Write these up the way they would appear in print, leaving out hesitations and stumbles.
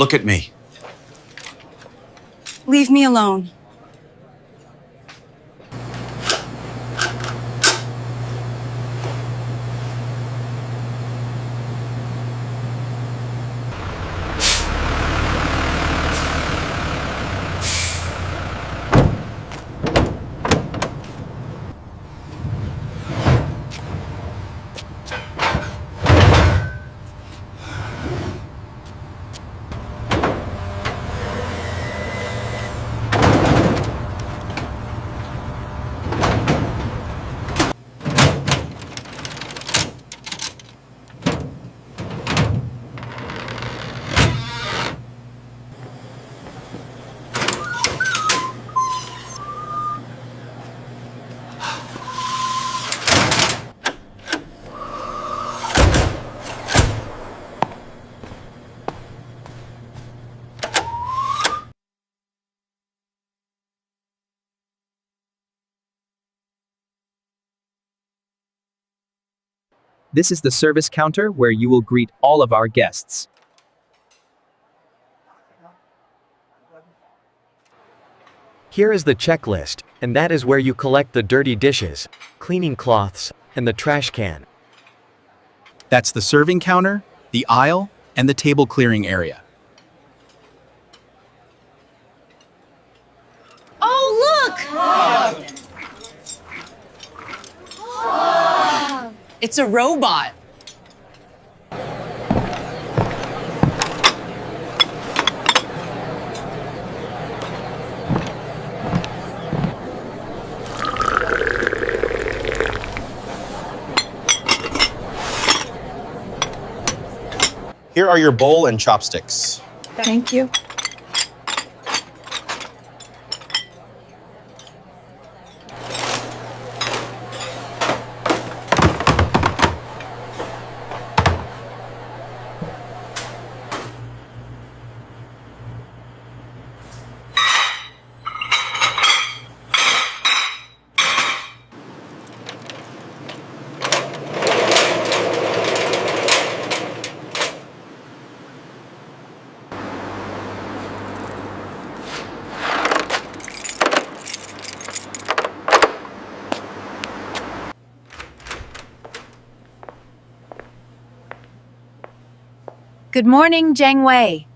Look at me. Leave me alone. This is the service counter where you will greet all of our guests. Here is the checklist, and that is where you collect the dirty dishes, cleaning cloths, and the trash can. That's the serving counter, the aisle, and the table clearing area. Oh, look! It's a robot. Here are your bowl and chopsticks. Thank you. Good morning, Zhang Wei.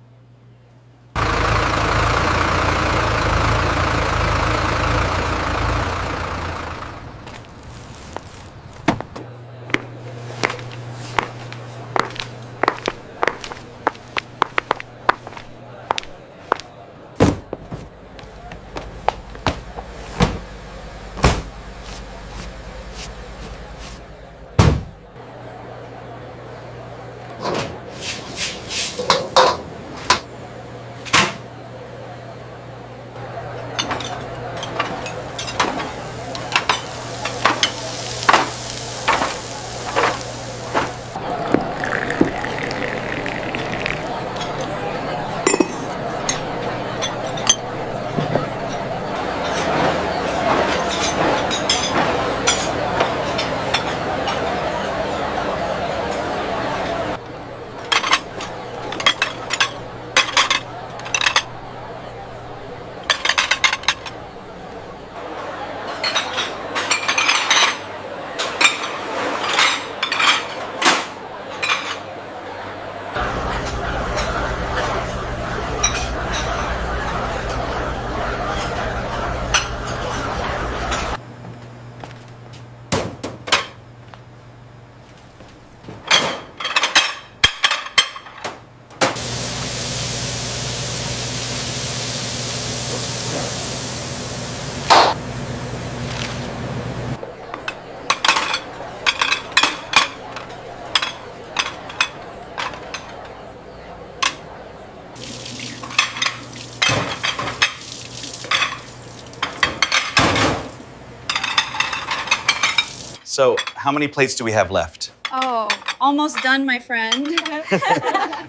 So, how many plates do we have left? Oh, almost done, my friend.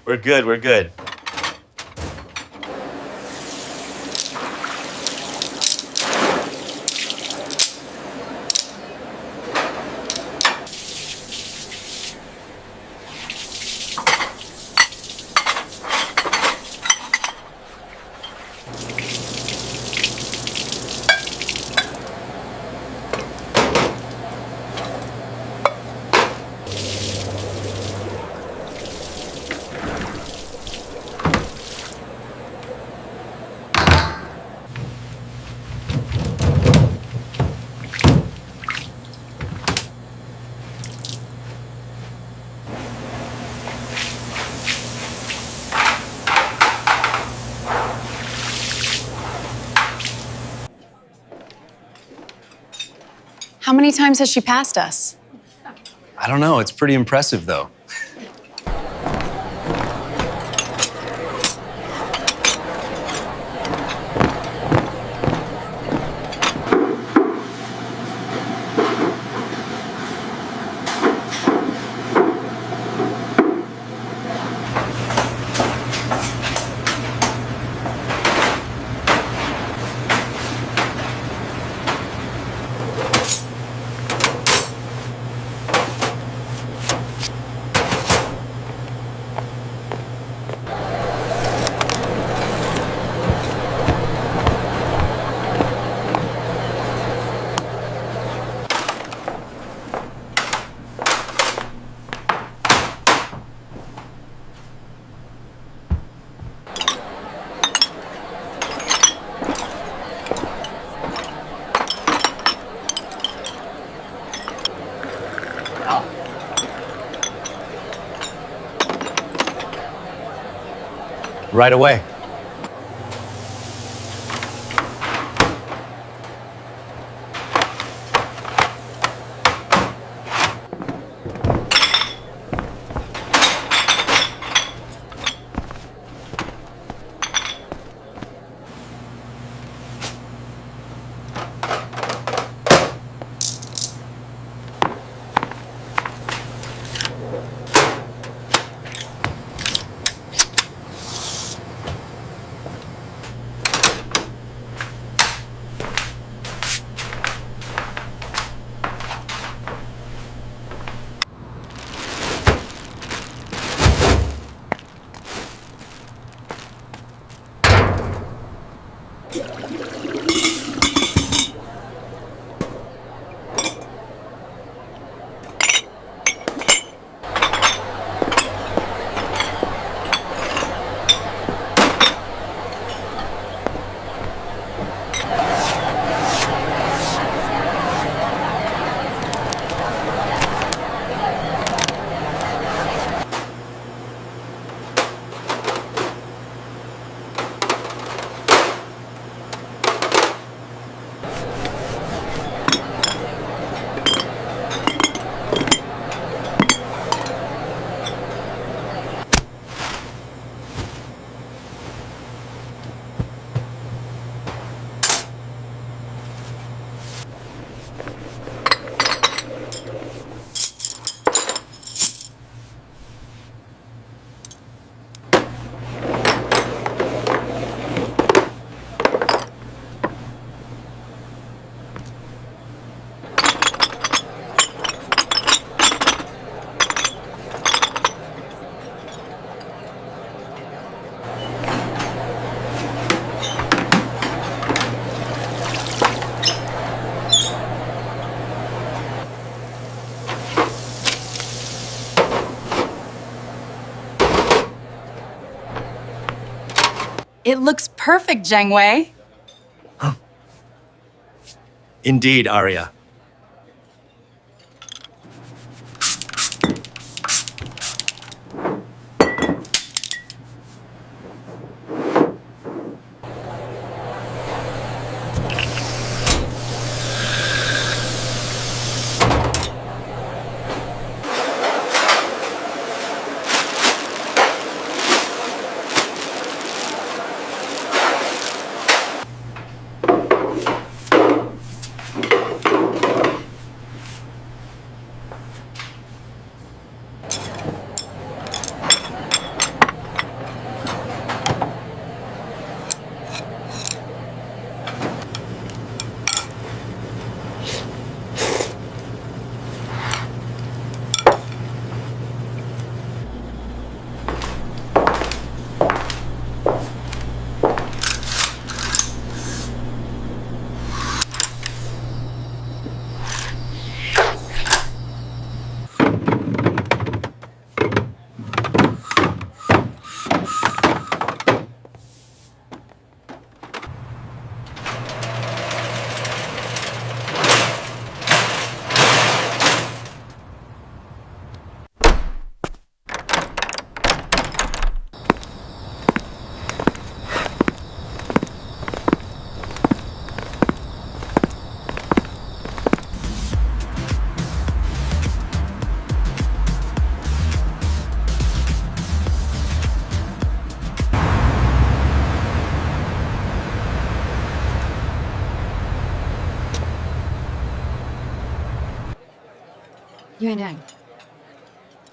We're good, we're good. many times has she passed us? I don't know. It's pretty impressive, though. Right away. It looks perfect, Zhang Wei. Indeed, Arya.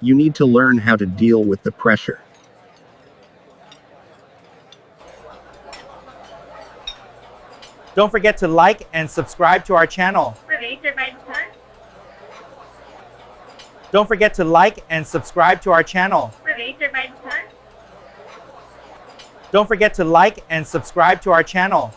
You need to learn how to deal with the pressure. Don't forget to like and subscribe to our channel. Don't forget to like and subscribe to our channel. Don't forget to like and subscribe to our channel.